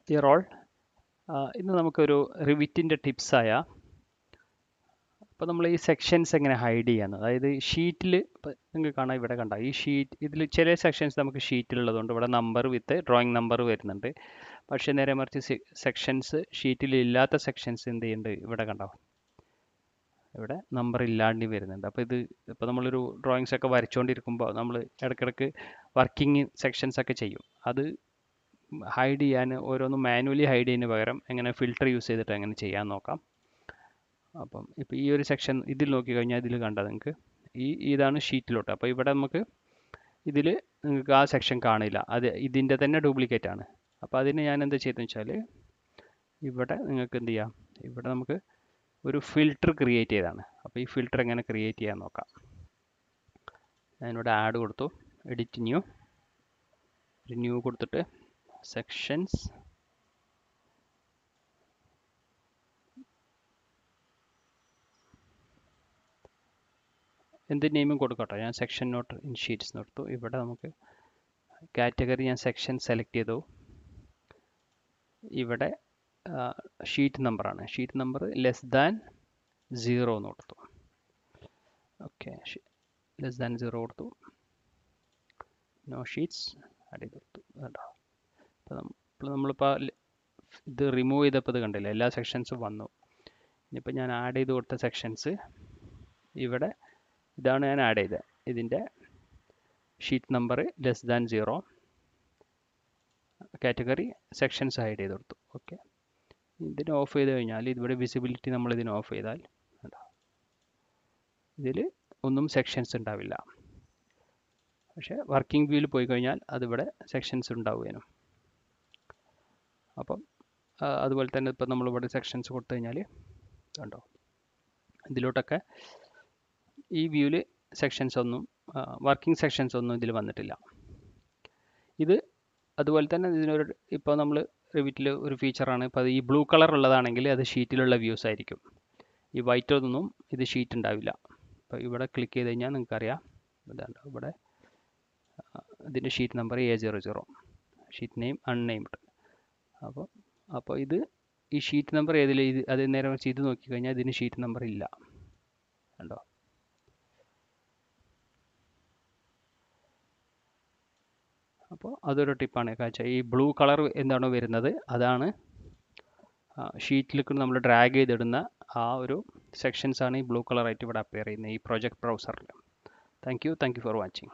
Dear all, ഇന്ന് നമുക്കൊരു റിവിറ്റിൻ്റെ ടിപ്സായ അപ്പോൾ നമ്മൾ ഈ സെക്ഷൻസ് എങ്ങനെ ഹൈഡ് ചെയ്യാന്ന്, അതായത് ഷീറ്റിൽ നിങ്ങൾക്ക് കാണാം, ഇവിടെ കണ്ട ഈ ഷീറ്റ് ഇതിൽ ചില സെക്ഷൻസ് നമുക്ക് ഷീറ്റിലുള്ളതുകൊണ്ട് ഇവിടെ നമ്പർ വിത്ത് ഡ്രോയിങ് നമ്പർ വരുന്നുണ്ട്. പക്ഷേ നേരെ മറിച്ച് സെക്ഷൻസ് ഷീറ്റിൽ ഇല്ലാത്ത സെക്ഷൻസ് എന്ത് ചെയ്യുന്നുണ്ട്, ഇവിടെ കണ്ടോ, ഇവിടെ നമ്പർ ഇല്ലാണ്ട് വരുന്നുണ്ട്. അപ്പോൾ ഇപ്പോൾ നമ്മളൊരു ഡ്രോയിങ്സ് ഒക്കെ വരച്ചുകൊണ്ടിരിക്കുമ്പോൾ നമ്മൾ ഇടയ്ക്കിടയ്ക്ക് വർക്കിംഗ് സെക്ഷൻസ് ഒക്കെ ചെയ്യും. അത് ഹൈഡ് ചെയ്യാൻ, ഓരോന്നും മാനുവലി ഹൈഡ് ചെയ്യുന്നതിന് പകരം എങ്ങനെ ഫിൽറ്റർ യൂസ് ചെയ്തിട്ട് എങ്ങനെ ചെയ്യാൻ നോക്കാം. അപ്പം ഇപ്പോൾ ഈ ഒരു സെക്ഷൻ ഇതിൽ നോക്കിക്കഴിഞ്ഞാൽ ഇതിൽ കണ്ടാൽ നിങ്ങൾക്ക് ഇതാണ് ഷീറ്റിലോട്ട്. അപ്പോൾ ഇവിടെ നമുക്ക് ഇതിൽ നിങ്ങൾക്ക് ആ സെക്ഷൻ കാണില്ല, അത് ഇതിൻ്റെ തന്നെ ഡ്യൂപ്ലിക്കേറ്റ് ആണ്. അപ്പോൾ അതിന് ഞാൻ എന്താ ചെയ്തതെന്ന് വെച്ചാൽ, ഇവിടെ നിങ്ങൾക്ക് എന്ത് ചെയ്യാം, ഇവിടെ നമുക്ക് ഒരു ഫിൽറ്റർ ക്രിയേറ്റ് ചെയ്താണ്. അപ്പോൾ ഈ ഫിൽറ്റർ എങ്ങനെ ക്രിയേറ്റ് ചെയ്യാൻ നോക്കാം. ഞാനിവിടെ ആഡ് കൊടുത്തു, എഡിറ്റ് ന്യൂ കൊടുത്തിട്ട് സെക്ഷൻസ് എന്ത് നെയിമും കൊടുക്കട്ടെ. ഞാൻ സെക്ഷൻ നോട്ട് ഇൻ ഷീറ്റ്സ് കൊടുത്തു. ഇവിടെ നമുക്ക് കാറ്റഗറി ഞാൻ സെക്ഷൻ സെലക്ട് ചെയ്തു. ഇവിടെ ഷീറ്റ് നമ്പറാണ്, ഷീറ്റ് നമ്പർ <0 എന്ന് കൊടുത്തു. ഓക്കെ, <0 കൊടുത്തു. നോ ഷീറ്റ്സ് ആഡ് ചെയ്ത് കൊടുത്തു. കേട്ടോ, അപ്പോൾ നമ്മളിപ്പോൾ ഇത് റിമൂവ് ചെയ്തപ്പോൾ ഇത് കണ്ടില്ല, എല്ലാ സെക്ഷൻസും വന്നു. ഇനിയിപ്പോൾ ഞാൻ ആഡ് ചെയ്ത് കൊടുത്ത സെക്ഷൻസ് ഇവിടെ ഇതാണ് ഞാൻ ആഡ് ചെയ്തത്. ഇതിൻ്റെ sheet number <0, category sections hide ചെയ്ത് കൊടുത്തു. ഓക്കെ, ഇതിന് ഓഫ് ചെയ്ത് കഴിഞ്ഞാൽ ഇതിവിടെ വിസിബിലിറ്റി നമ്മൾ ഇതിന് ഓഫ് ചെയ്താൽ ഇതിൽ ഒന്നും സെക്ഷൻസ് ഉണ്ടാവില്ല. പക്ഷേ വർക്കിംഗ് വ്യൂവിൽ പോയി കഴിഞ്ഞാൽ അതിവിടെ സെക്ഷൻസ് ഉണ്ടാവുകയും. അപ്പം അതുപോലെ തന്നെ ഇപ്പം നമ്മളിവിടെ സെക്ഷൻസ് കൊടുത്തു കഴിഞ്ഞാൽ കണ്ടോ, ഇതിലോട്ടൊക്കെ ഈ വ്യൂവിൽ സെക്ഷൻസ് ഒന്നും, വർക്കിംഗ് സെക്ഷൻസ് ഒന്നും ഇതിൽ വന്നിട്ടില്ല. ഇത് അതുപോലെ തന്നെ ഇതിനൊരു, ഇപ്പോൾ നമ്മൾ റിവിറ്റിൽ ഒരു ഫീച്ചറാണ്, ഇപ്പോൾ ഈ ബ്ലൂ കളർ ഉള്ളതാണെങ്കിൽ അത് ഷീറ്റിലുള്ള വ്യൂസ് ആയിരിക്കും. ഈ വൈറ്റ് ഒന്നും ഇത് ഷീറ്റ് ഉണ്ടാവില്ല. അപ്പോൾ ഇവിടെ ക്ലിക്ക് ചെയ്ത് കഴിഞ്ഞാൽ നിങ്ങൾക്കറിയാം, ഇതാണ് ഇവിടെ ഇതിൻ്റെ sheet number A00, sheet name unnamed. അപ്പോൾ ഇത് ഈ ഷീറ്റ് നമ്പർ ഏതിൽ, അത് നേരെ വെച്ച് ഇത് നോക്കിക്കഴിഞ്ഞാൽ ഇതിന് ഷീറ്റ് നമ്പർ ഇല്ല. കണ്ടോ, അപ്പോൾ അതൊരു ടിപ്പാണ്. കാഴ്ച ഈ ബ്ലൂ കളർ എന്താണോ വരുന്നത് അതാണ് ഷീറ്റിലേക്ക് നമ്മൾ ഡ്രാഗ് ചെയ്തിടുന്ന ആ ഒരു സെക്ഷൻസാണ് ഈ ബ്ലൂ കളറായിട്ട് ഇവിടെ അപ്പിയർ ചെയ്യുന്നത് ഈ പ്രൊജക്ട് ബ്രൗസറിൽ. Thank you for watching.